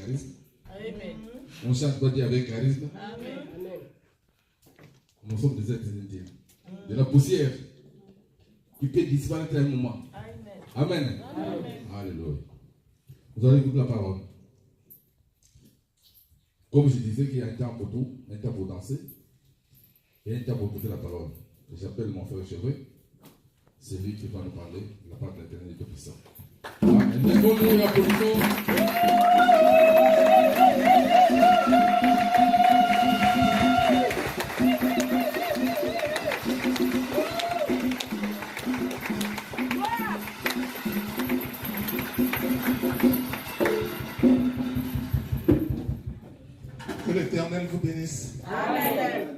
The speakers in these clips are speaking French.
charisme. Amen. On chante pas dire avec charisme. Amen. Nous sommes des êtres intimes. De la poussière qui peut disparaître à un moment. Amen. Alléluia. Vous allez écouter la parole. Comme je disais qu'il y a un temps pour tout, un temps pour danser et un temps pour écouter la parole. Et j'appelle mon frère Cheveux. C'est lui qui va nous parler de la part de l'Éternel et de puissant. Donne-nous l'applaudissement. Que l'Éternel vous bénisse. Amen.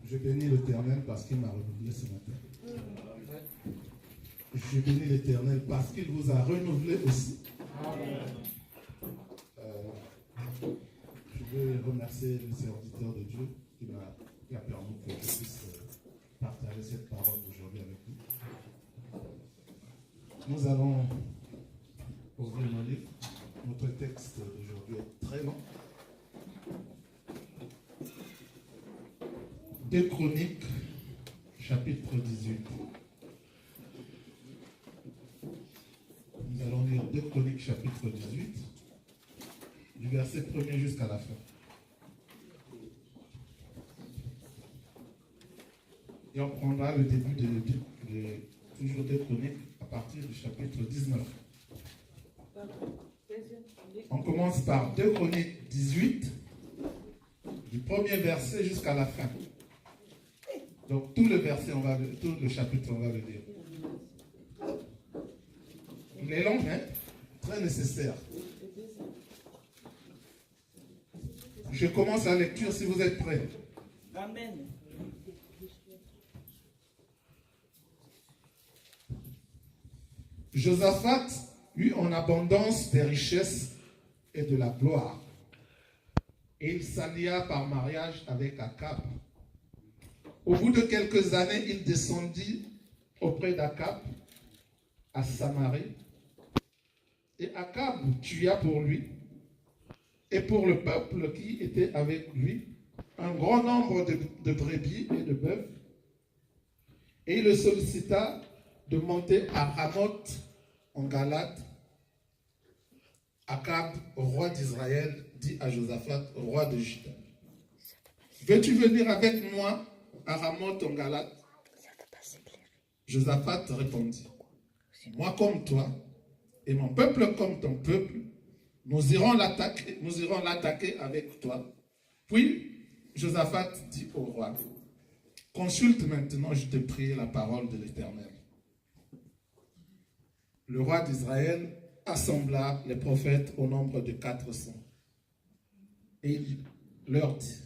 Je bénis l'Éternel parce qu'il m'a renouvelé ce matin. Je bénis l'Éternel parce qu'il vous a renouvelé aussi. Je veux remercier le serviteur de Dieu qui a permis que je puisse partager cette parole aujourd'hui avec vous. Nous allons ouvrir nos livres. Notre texte d'aujourd'hui est très long. 2 Chroniques, chapitre 18. Nous allons lire 2 Chroniques, chapitre 18, du verset 1er jusqu'à la fin. Et on prendra le début de toujours 2 Chroniques à partir du chapitre 19. On commence par 2 Chroniques 18, du premier verset jusqu'à la fin. Donc tout le verset, tout le chapitre, on va le lire. Il est long, mais très nécessaire. Je commence la lecture si vous êtes prêts. Amen. Josaphat eut en abondance des richesses et de la gloire. Et il s'allia par mariage avec Akab. Au bout de quelques années, il descendit auprès d'Akab à Samarie. Et Akab tua pour lui et pour le peuple qui était avec lui un grand nombre de brebis et de bœufs. Et il le sollicita de monter à Ramoth en Galade. Akab, roi d'Israël, dit à Josaphat, roi de Juda, veux-tu venir avec moi à Ramoth en Galade? Josaphat répondit, moi comme toi, et mon peuple comme ton peuple, nous irons l'attaquer avec toi. Puis Josaphat dit au roi, consulte maintenant, je te prie, la parole de l'Éternel. Le roi d'Israël assembla les prophètes au nombre de 400. Et il leur dit,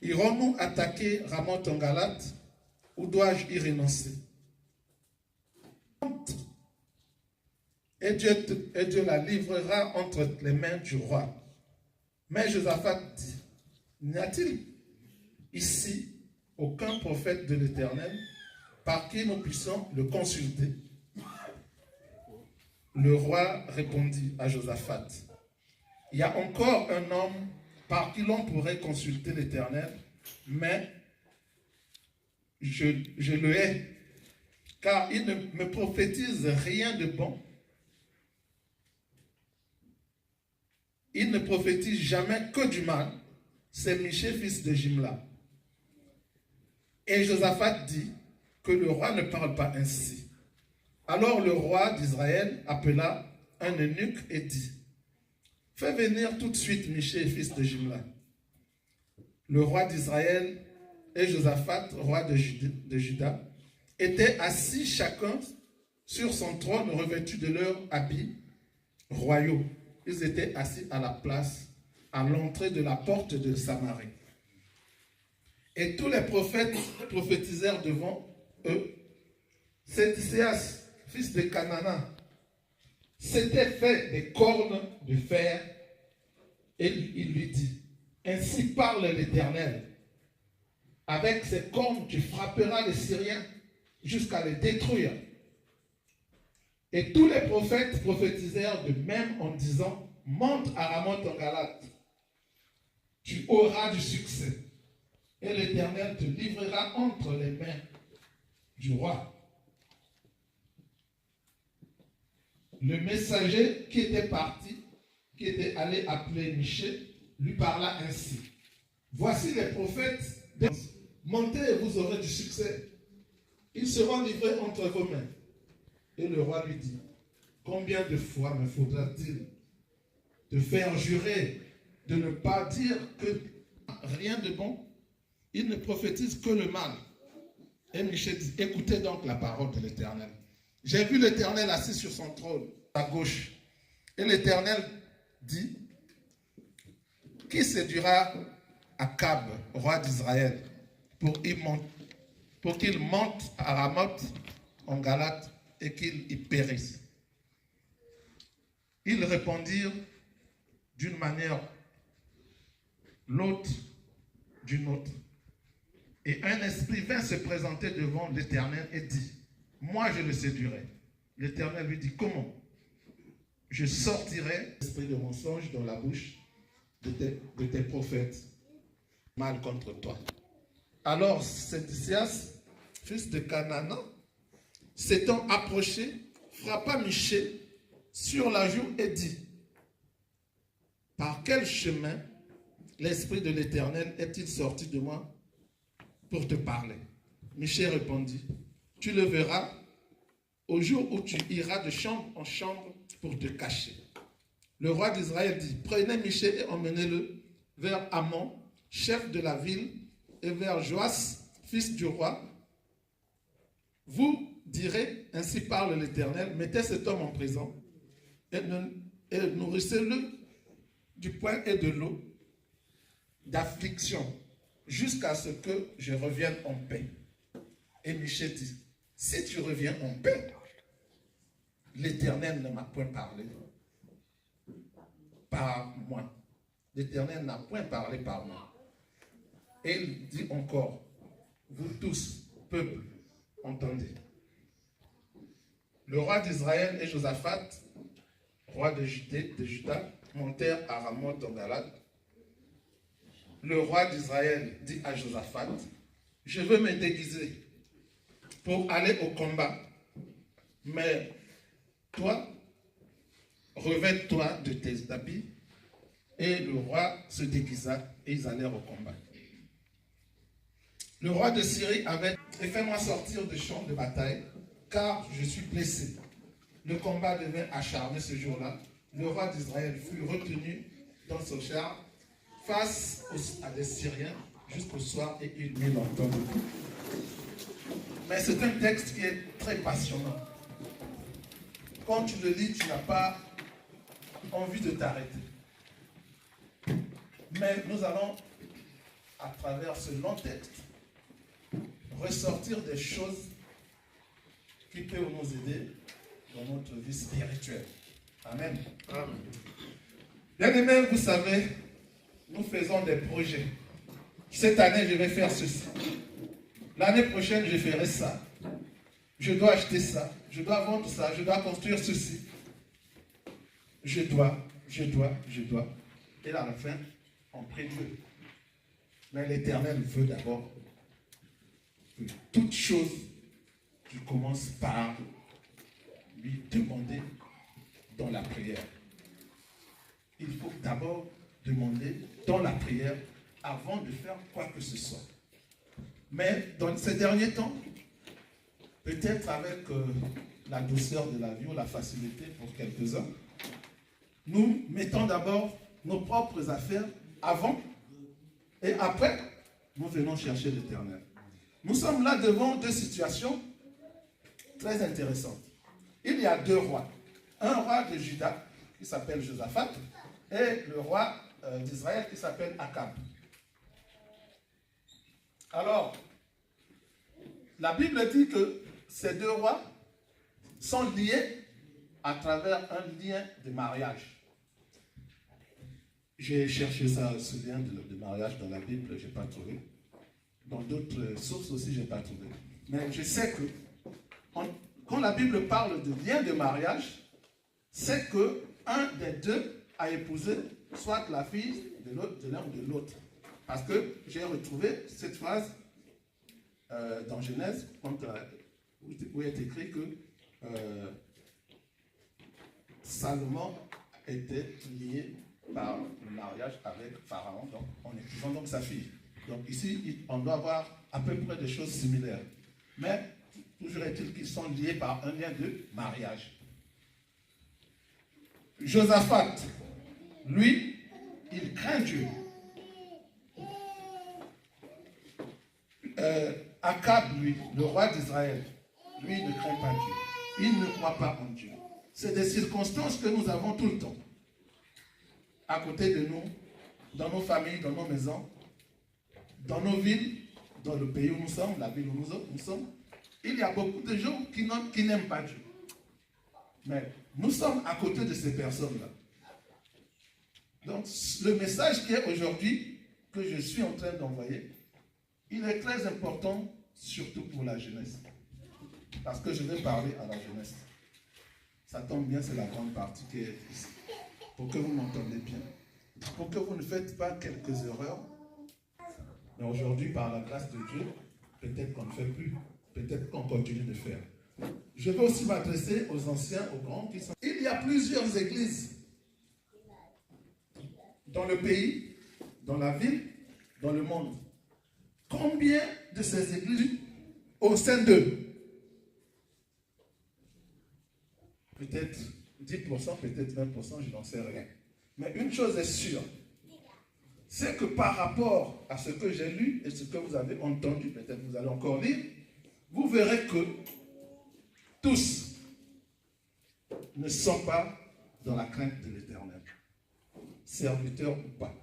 irons-nous attaquer Ramoth en Galade ou dois-je y renoncer? Et Dieu la livrera entre les mains du roi. Mais Josaphat dit, n'y a-t-il ici aucun prophète de l'Éternel par qui nous puissions le consulter? Le roi répondit à Josaphat, il y a encore un homme par qui l'on pourrait consulter l'Éternel, mais je le hais, car il ne me prophétise rien de bon. Il ne prophétise jamais que du mal. C'est Michée, fils de Jimla. Et Josaphat dit que le roi ne parle pas ainsi. Alors le roi d'Israël appela un eunuque et dit, fais venir tout de suite Michée, fils de Jimla. Le roi d'Israël et Josaphat, roi de Juda, étaient assis chacun sur son trône revêtu de leurs habits royaux. Ils étaient assis à la place, à l'entrée de la porte de Samarie. Et tous les prophètes prophétisèrent devant eux. Sédécias, fils de Canana, s'était fait des cornes de fer, et il lui dit, ainsi parle l'Éternel, avec ces cornes tu frapperas les Syriens jusqu'à les détruire. Et tous les prophètes prophétisèrent de même en disant, monte à Ramoth en Galate, tu auras du succès, et l'Éternel te livrera entre les mains du roi. Le messager qui était parti, qui était allé appeler Michée, lui parla ainsi. Voici les prophètes, montez et vous aurez du succès. Ils seront livrés entre vos mains. Et le roi lui dit, combien de fois me faudra-t-il te faire jurer de ne pas dire que rien de bon? Il ne prophétise que le mal. Et Michée dit, écoutez donc la parole de l'Éternel. J'ai vu l'Éternel assis sur son trône, à gauche. Et l'Éternel dit, qui séduira Akab, roi d'Israël, pour qu'il monte à Ramoth en Galate et qu'il y périsse? Ils répondirent d'une manière, l'autre d'une autre. Et un esprit vint se présenter devant l'Éternel et dit, moi je le séduirai. L'Éternel lui dit, comment? Je sortirai l'esprit de mensonge dans la bouche de tes prophètes, mal contre toi. Alors Sédécias, fils de Canaan, s'étant approché, frappa Michée sur la joue et dit, par quel chemin l'esprit de l'Éternel est-il sorti de moi pour te parler? Michée répondit, tu le verras au jour où tu iras de chambre en chambre pour te cacher. Le roi d'Israël dit, prenez Michée et emmenez-le vers Amon, chef de la ville, et vers Joas, fils du roi. Vous direz, ainsi parle l'Éternel, mettez cet homme en prison et nourrissez-le du pain et de l'eau d'affliction jusqu'à ce que je revienne en paix. Et Michée dit, si tu reviens en paix, l'Éternel ne m'a point parlé par moi. L'Éternel n'a point parlé par moi. Et il dit encore, vous tous, peuple, entendez. Le roi d'Israël et Josaphat, roi de Juda, montèrent à Ramoth en Galate. Le roi d'Israël dit à Josaphat, je veux me déguiser pour aller au combat. Mais toi, revêt-toi de tes habits. Et le roi se déguisa et ils allèrent au combat. Le roi de Syrie avait dit, fais-moi sortir du champ de bataille, car je suis blessé. Le combat devint acharné ce jour-là. Le roi d'Israël fut retenu dans son char face à des Syriens jusqu'au soir et il mit longtemps. Mais c'est un texte qui est très passionnant. Quand tu le lis, tu n'as pas envie de t'arrêter. Mais nous allons, à travers ce long texte, ressortir des choses qui peuvent nous aider dans notre vie spirituelle. Amen. Amen. Bien-aimés, vous savez, nous faisons des projets. Cette année, je vais faire ceci. L'année prochaine, je ferai ça. Je dois acheter ça. Je dois vendre ça. Je dois construire ceci. Je dois. Et à la fin, on prie Dieu. Mais l'Éternel veut d'abord que toute chose, tu commences par lui demander dans la prière. Il faut d'abord demander dans la prière avant de faire quoi que ce soit. Mais dans ces derniers temps, peut-être avec la douceur de la vie ou la facilité pour quelques-uns, nous mettons d'abord nos propres affaires avant et après, nous venons chercher l'Éternel. Nous sommes là devant deux situations très intéressantes. Il y a deux rois. Un roi de Juda qui s'appelle Josaphat et le roi d'Israël qui s'appelle Akab. Alors, la Bible dit que ces deux rois sont liés à travers un lien de mariage. J'ai cherché ça, ce lien de mariage dans la Bible, je n'ai pas trouvé. Dans d'autres sources aussi, je n'ai pas trouvé. Mais je sais que quand la Bible parle de lien de mariage, c'est que un des deux a épousé soit la fille de l'autre, de l'un ou de l'autre. Parce que j'ai retrouvé cette phrase dans Genèse, où il est écrit que Salomon était lié par le mariage avec Pharaon, donc en épousant donc sa fille. Donc ici, on doit avoir à peu près des choses similaires. Mais toujours est-il qu'ils sont liés par un lien de mariage. Josaphat, lui, il craint Dieu. Akab, lui, le roi d'Israël, lui, il ne craint pas Dieu. Il ne croit pas en Dieu. C'est des circonstances que nous avons tout le temps. À côté de nous, dans nos familles, dans nos maisons, dans nos villes, dans le pays où nous sommes, la ville où nous sommes, il y a beaucoup de gens qui n'aiment pas Dieu. Mais nous sommes à côté de ces personnes-là. Donc, le message qui est aujourd'hui, que je suis en train d'envoyer, il est très important, surtout pour la jeunesse. Parce que je vais parler à la jeunesse. Ça tombe bien, c'est la grande partie qui est ici. Pour que vous m'entendez bien. Pour que vous ne faites pas quelques erreurs. Mais aujourd'hui, par la grâce de Dieu, peut-être qu'on ne fait plus. Peut-être qu'on continue de faire. Je vais aussi m'adresser aux anciens, aux grands qui sont... Il y a plusieurs églises dans le pays, dans la ville, dans le monde. Combien de ces églises au sein d'eux? Peut-être 10%, peut-être 20%, je n'en sais rien. Mais une chose est sûre, c'est que par rapport à ce que j'ai lu et ce que vous avez entendu, peut-être vous allez encore lire, vous verrez que tous ne sont pas dans la crainte de l'Éternel, serviteurs ou pas.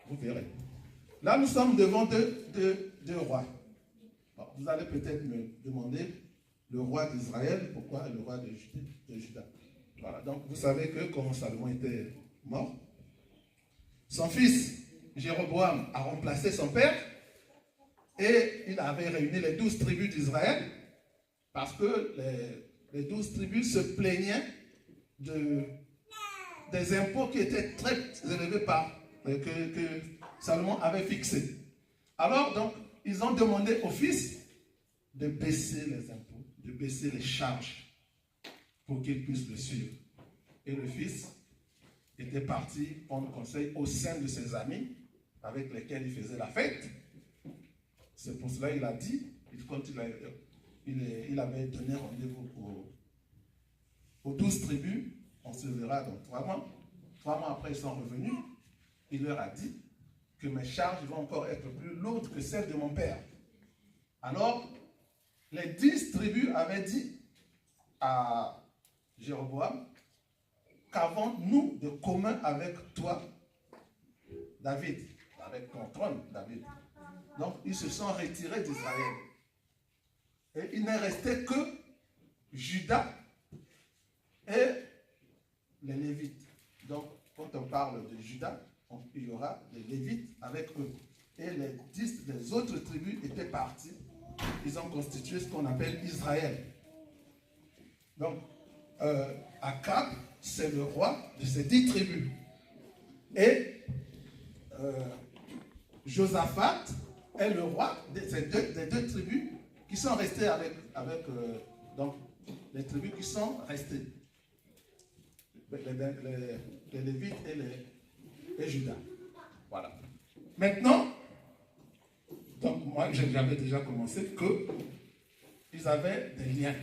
Vous verrez. Là, nous sommes devant deux rois. Alors, vous allez peut-être me demander le roi d'Israël, pourquoi le roi de Juda. Voilà, donc vous savez que quand Salomon était mort, son fils Jéroboam a remplacé son père et il avait réuni les 12 tribus d'Israël parce que les 12 tribus se plaignaient des impôts qui étaient très élevés que Salomon avait fixés. Alors donc, ils ont demandé au fils de baisser les impôts, de baisser les charges pour qu'il puisse le suivre. Et le fils était parti prendre conseil au sein de ses amis avec lesquels il faisait la fête. C'est pour cela qu'il a dit, quand il avait donné rendez-vous aux 12 tribus, on se verra dans 3 mois. 3 mois après, ils sont revenus. Il leur a dit que mes charges vont encore être plus lourdes que celles de mon père. Alors, les 10 tribus avaient dit à Jéroboam, qu'avons-nous de commun avec toi, David, avec ton trône, David? Donc, ils se sont retirés d'Israël. Et il n'est resté que Juda et les Lévites. Donc, quand on parle de Juda, il y aura les Lévites avec eux. Et les 10 des autres tribus étaient partis. Ils ont constitué ce qu'on appelle Israël. Donc, Akab, c'est le roi de ces 10 tribus. Et Josaphat est le roi des deux tribus qui sont restées avec donc, les tribus qui sont restées. Les Lévites et Juda. Voilà. Maintenant, donc moi j'avais déjà commencé qu'ils avaient des liens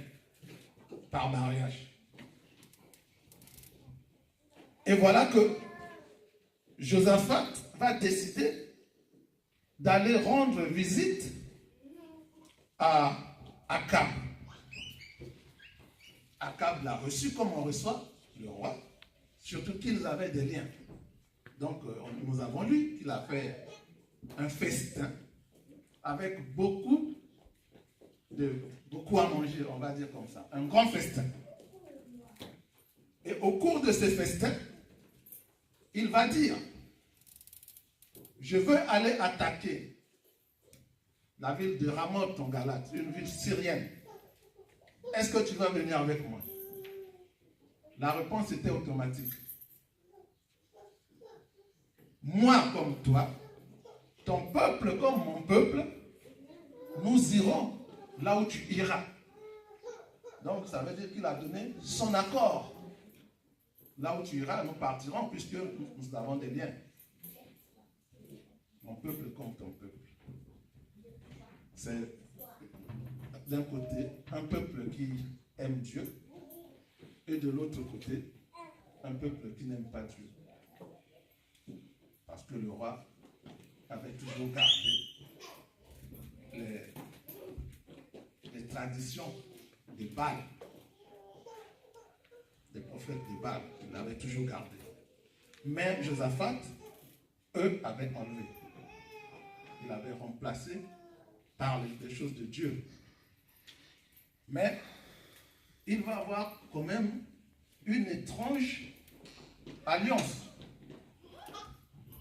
par mariage. Et voilà que Josaphat va décider d'aller rendre visite à Akab. Akab l'a reçu comme on reçoit le roi, surtout qu'ils avaient des liens. Donc nous avons lu qu'il a fait un festin avec beaucoup à manger, on va dire comme ça, un grand festin. Et au cours de ce festin, il va dire, je veux aller attaquer la ville de Ramoth en Galate, une ville syrienne. est-ce que tu vas venir avec moi? La réponse était automatique. Moi comme toi, ton peuple comme mon peuple, nous irons là où tu iras. Donc ça veut dire qu'il a donné son accord. Là où tu iras, nous partirons puisque nous avons des liens. Mon peuple comme ton peuple. C'est d'un côté un peuple qui aime Dieu et de l'autre côté un peuple qui n'aime pas Dieu. Parce que le roi avait toujours gardé les traditions des Baal, des prophètes des Baal, il l'avait toujours gardé. Mais Josaphat, eux, avaient enlevé. Il avait remplacé par les choses de Dieu. Mais il va avoir quand même une étrange alliance.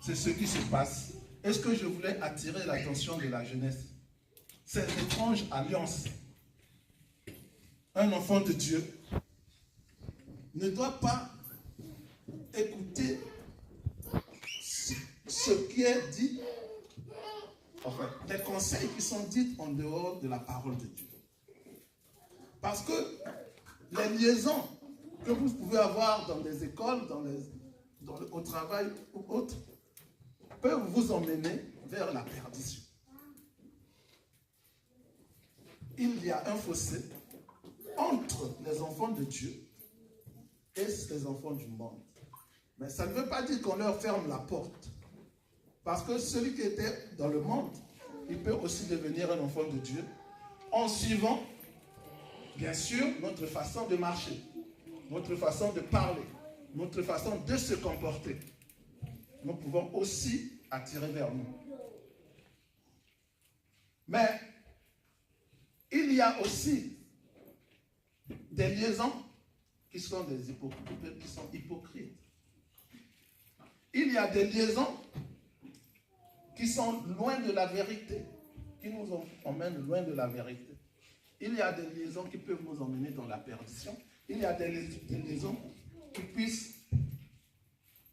C'est ce qui se passe. Est-ce que je voulais attirer l'attention de la jeunesse? Cette étrange alliance. Un enfant de Dieu ne doit pas écouter ce qui est dit, enfin, les conseils qui sont dits en dehors de la parole de Dieu. Parce que les liaisons que vous pouvez avoir dans les écoles, au travail ou autre, peuvent vous emmener vers la perdition. Il y a un fossé entre les enfants de Dieu et les enfants du monde. Mais ça ne veut pas dire qu'on leur ferme la porte. Parce que celui qui était dans le monde, il peut aussi devenir un enfant de Dieu en suivant, bien sûr, notre façon de marcher, notre façon de parler, notre façon de se comporter. Nous pouvons aussi attirer vers nous. Mais il y a aussi des liaisons qui sont des hypocrites, qui sont hypocrites. Il y a des liaisons qui sont loin de la vérité, qui nous emmènent loin de la vérité. Il y a des liaisons qui peuvent nous emmener dans la perdition. Il y a des liaisons qui puissent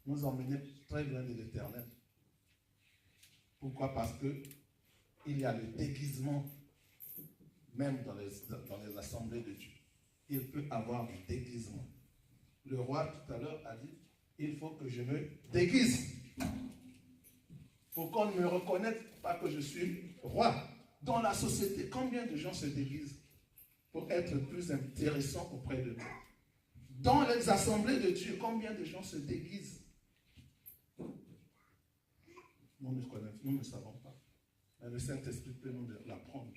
nous emmener très loin de l'Éternel. Pourquoi? Parce que il y a le déguisement, même dans les assemblées de Dieu. Il peut avoir du déguisement. Le roi tout à l'heure a dit, il faut que je me déguise. Pour qu'on ne me reconnaisse pas que je suis roi. Dans la société, combien de gens se déguisent pour être plus intéressants auprès de nous? Dans les assemblées de Dieu, combien de gens se déguisent? Nous ne savons pas. Mais le Saint-Esprit peut nous l'apprendre.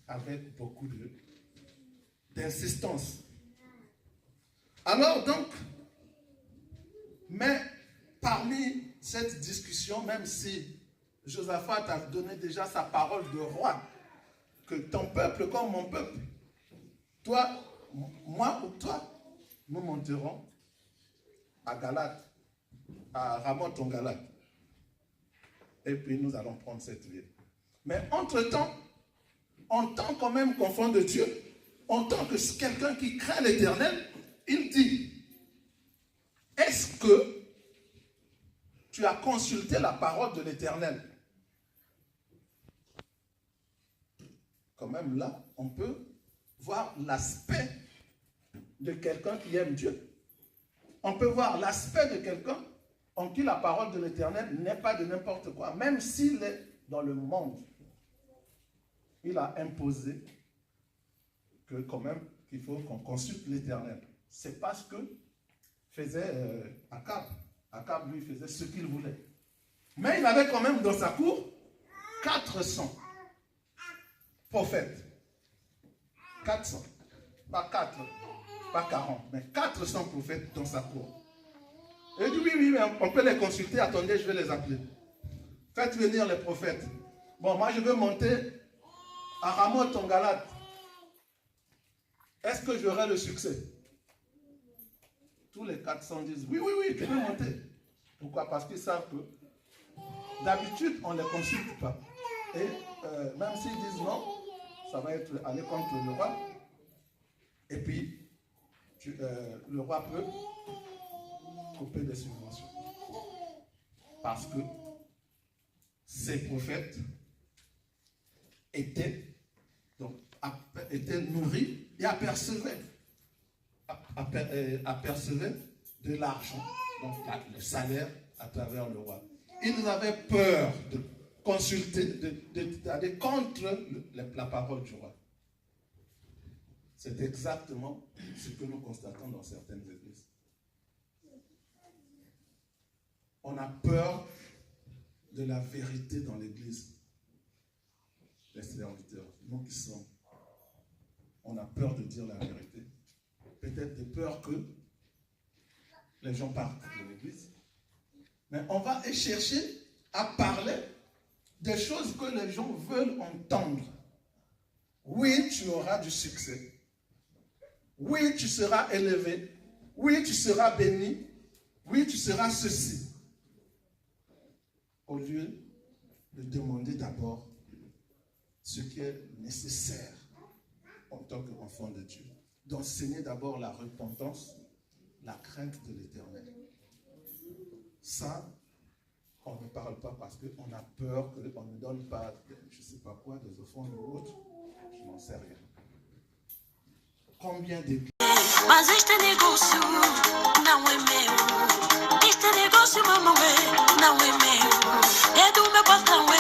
Avec beaucoup d'insistance. Alors donc, mais parmi cette discussion, même si Josaphat a donné déjà sa parole de roi, que ton peuple comme mon peuple, toi, moi ou toi, nous monterons à Galate, à Ramoth en Galate. Et puis nous allons prendre cette ville. Mais entre-temps, en tant quand même qu'enfant de Dieu, en tant que quelqu'un qui craint l'Éternel, il dit, est-ce que tu as consulté la parole de l'Éternel? Quand même là, on peut voir l'aspect de quelqu'un qui aime Dieu. On peut voir l'aspect de quelqu'un en qui la parole de l'Éternel n'est pas de n'importe quoi. Même s'il est dans le monde, il a imposé que quand même qu'il faut qu'on consulte l'Éternel. C'est pas ce que faisait Akab. Akab, lui, faisait ce qu'il voulait. Mais il avait quand même dans sa cour 400 prophètes. 400. Pas 4, pas 40, mais 400 prophètes dans sa cour. Et il dit, oui, on peut les consulter. Attendez, je vais les appeler. Faites venir les prophètes. Bon, moi, je veux monter à Ramoth en Galate. Est-ce que j'aurai le succès? Tous les 400 disent, oui, tu peux monter. Pourquoi? Parce qu'ils savent que d'habitude, on ne les consulte pas. Et même s'ils disent non, ça va être aller contre le roi. Et puis, le roi peut couper des subventions. Parce que ces prophètes étaient nourris et apercevaient de l'argent, donc le salaire à travers le roi. Ils avaient peur de consulter, d'aller contre la parole du roi. C'est exactement ce que nous constatons dans certaines églises. On a peur de la vérité dans l'église. Les serviteurs, nous qui sommes, on a peur de dire la vérité. Peut-être de peur que les gens partent de l'église. Mais on va chercher à parler des choses que les gens veulent entendre. Oui, tu auras du succès. Oui, tu seras élevé. Oui, tu seras béni. Oui, tu seras ceci. Au lieu de demander d'abord ce qui est nécessaire en tant qu'enfant de Dieu. D'enseigner d'abord la repentance, la crainte de l'Éternel. Ça, on ne parle pas parce qu'on a peur qu'on ne donne pas, je ne sais pas quoi, des offrandes ou autres. Je n'en sais rien. Combien d'églises? Mas este negócio não é meu. Este negócio, mamãe, não é meu. É do meu patrão.